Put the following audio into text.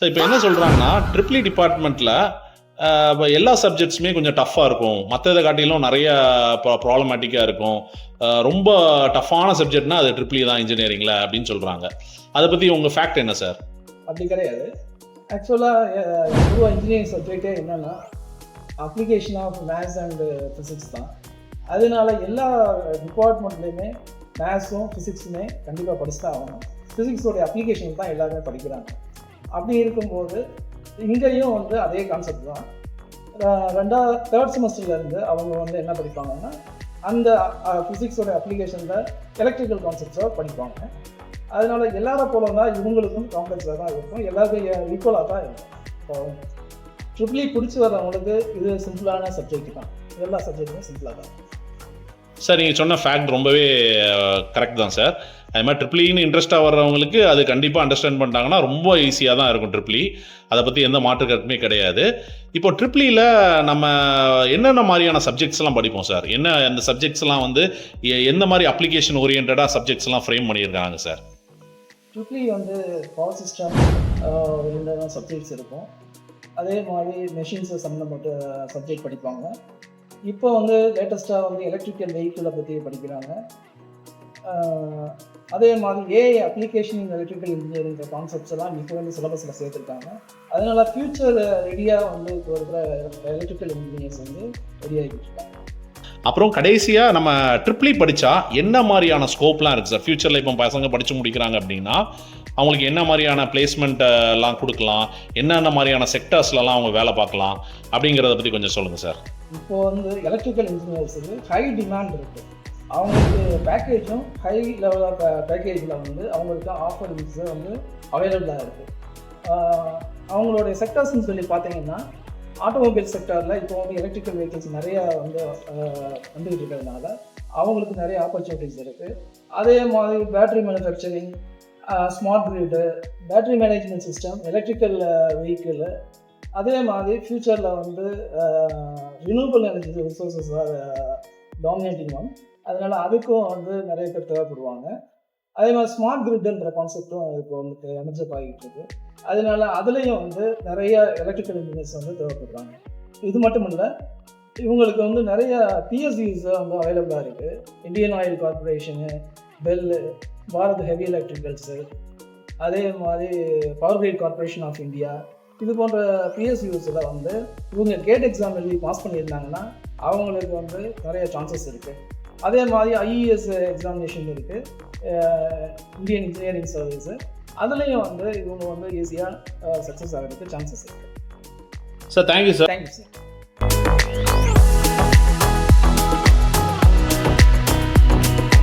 So இப்போ என்ன சொல்கிறாங்கன்னா ட்ரிபிள் டிபார்ட்மெண்ட்டில் எல்லா சப்ஜெக்ட்ஸுமே கொஞ்சம் டஃப்பாக இருக்கும், மற்றதை காட்டிலும் நிறைய ப்ராப்ளமேட்டிக்காக இருக்கும், ரொம்ப டஃப்பான சப்ஜெக்ட்னா அது ட்ரிபிள் தான் இன்ஜினியரிங்கில் அப்படின்னு சொல்கிறாங்க. அதை பற்றி உங்கள் ஃபேக்ட் என்ன சார்? அப்படி கிடையாது. ஆக்சுவலாக பொதுவாக இன்ஜினியரிங் சப்ஜெக்டே என்னென்னா application of maths and physics தான். அதனால எல்லா டிபார்ட்மெண்ட்லேயுமே மேத்ஸும் ஃபிசிக்ஸுமே கண்டிப்பாக படிச்சு தான் ஆகணும். ஃபிசிக்ஸோடைய அப்ளிகேஷன் தான் எல்லாருமே படிக்கிறாங்க. அப்படி இருக்கும்போது இங்கேயும் வந்து அதே கான்செப்ட் தான். தேர்ட் செமஸ்டர்லேருந்து அவங்க வந்து என்ன படிப்பாங்கன்னா அந்த ஃபிசிக்ஸோட அப்ளிகேஷனில் எலக்ட்ரிக்கல் கான்செப்ட்ஸை படிப்பாங்க. அதனால எல்லாரும் போல தான் இவங்களுக்கும் காம்ப்ளெக்ஸாக தான் இருக்கும், எல்லாருக்கும் ஈக்குவலாக தான் இருக்கும். இப்போ ட்ரிபிள் பிடிச்சி வர்றவங்களுக்கு இது சிம்பிளான சப்ஜெக்ட் தான், எல்லா சப்ஜெக்ட்டுமே சிம்பிளாக தான். சார் நீங்கள் சொன்ன ஃபேக்ட் ரொம்பவே கரெக்ட் தான் சார். அது மாதிரி ட்ரிபிள்இன்னு இன்ட்ரெஸ்ட்டாக வர்றவங்களுக்கு அது கண்டிப்பாக அண்டர்ஸ்டாண்ட் பண்ணிட்டாங்கன்னா ரொம்ப ஈஸியாக தான் இருக்கும் ட்ரிபிள்இ. அதை பற்றி எந்த மாற்று கருத்துமே கிடையாது. இப்போ ட்ரிபிள்இயில் நம்ம என்னென்ன மாதிரியான சப்ஜெக்ட்ஸ்லாம் படிப்போம் சார்? என்ன அந்த சப்ஜெக்ட்ஸ்லாம் வந்து எந்த மாதிரி அப்ளிகேஷன் ஓரியன்டாக சப்ஜெக்ட்ஸ்லாம் ஃப்ரேம் பண்ணியிருக்காங்க சார்? ட்ரிபிள்இ வந்து பவர் சிஸ்டம் ஓரியன்டான சப்ஜெக்ட்ஸ் இருக்கும். அதே மாதிரி மெஷின்ஸை சம்மந்தப்பட்ட சப்ஜெக்ட் படிப்பாங்க. இப்போ வந்து லேட்டஸ்ட்டாக வந்து எலக்ட்ரிக்கல் வெஹிக்கிளை பற்றி படிக்கிறாங்க. அதே மாதிரி ஏஐ அப்ளிகேஷன் இன் எலக்ட்ரிக்கல் இன்ஜினியரிங் கான்செப்ட்ஸ் எல்லாம் இப்போ வந்து சிலபஸில் சேர்த்துருக்காங்க. அதனால ஃபியூச்சர் ரெடியாக வந்து இப்போ இருக்கிற எலக்ட்ரிக்கல் இன்ஜினியர்ஸ் வந்து ரெடியாகிட்டு இருக்காங்க. அப்புறம் கடைசியாக நம்ம ட்ரிபிள்இ படித்தா என்ன மாதிரியான ஸ்கோப்லாம் இருக்குது சார்? ஃப்யூச்சரில் இப்போ பசங்க படித்து முடிக்கிறாங்க அப்படின்னா அவங்களுக்கு என்ன மாதிரியான பிளேஸ்மெண்ட் எல்லாம் கொடுக்கலாம், என்னென்ன மாதிரியான செக்டர்ஸ்லாம் அவங்க வேலை பார்க்கலாம் அப்படிங்கிறத பற்றி கொஞ்சம் சொல்லுங்கள் சார். இப்போ வந்து எலக்ட்ரிக்கல் இன்ஜினியர்ஸுக்கு ஹை டிமாண்ட் இருக்குது. அவங்களுக்கு பேக்கேஜும் ஹை லெவல் ஆஃப் பேக்கேஜில் வந்து அவங்களுக்கு ஆஃபர்ஸ் வந்து அவைலபிளாக இருக்குது. அவங்களுடைய செக்டர்ஸ்ன்னு சொல்லி பார்த்தீங்கன்னா ஆட்டோமொபைல் செக்டரில் இப்போ வந்து எலக்ட்ரிக்கல் வெஹிக்கிள்ஸ் நிறையா வந்து வந்துகிட்டு இருக்கிறதுனால அவங்களுக்கு நிறைய ஆப்பர்ச்சுனிட்டிஸ் இருக்குது. அதே மாதிரி battery manufacturing, smart grid, battery management system, electrical vehicle, அதே மாதிரி ஃப்யூச்சரில் வந்து renewable energy resources are dominating one. அதனால் அதுக்கும் வந்து நிறைய பேர் தேவைப்படுவாங்க. அதே மாதிரி ஸ்மார்ட் கிரிட்ன்ற கான்செப்டும் இப்போ வந்து எமர்ஜப் ஆகிட்டு இருக்கு. அதனால அதுலேயும் வந்து நிறைய எலக்ட்ரிக்கல் இன்ஜினியர்ஸ் வந்து தேவைப்படுறாங்க. இது மட்டும் இல்லை, இவங்களுக்கு வந்து நிறைய பிஎஸ்சிஸ் வந்து அவைலபிளாக இருக்குது. இந்தியன் ஆயில் கார்பரேஷனு, பெல்லு, பாரத் ஹெவி எலக்ட்ரிக்கல்ஸு, அதே மாதிரி Power Grid Corporation of India, இது போன்ற பிஎஸ்சியூஸில் வந்து இவங்க கேட் எக்ஸாம் எழுதி பாஸ் பண்ணியிருந்தாங்கன்னா அவங்களுக்கு வந்து நிறைய சான்சஸ் இருக்குது. அதே மாதிரி ஐஇஎஸ் எக்ஸாமினேஷன் இருக்குது, இந்தியன் இன்ஜினியரிங் சர்வீஸு, அதுலேயும் வந்து இவங்க வந்து ஈஸியாக சக்ஸஸ் ஆகிறதுக்கு சான்சஸ் இருக்குது. Sir thank you sir. Thank you sir.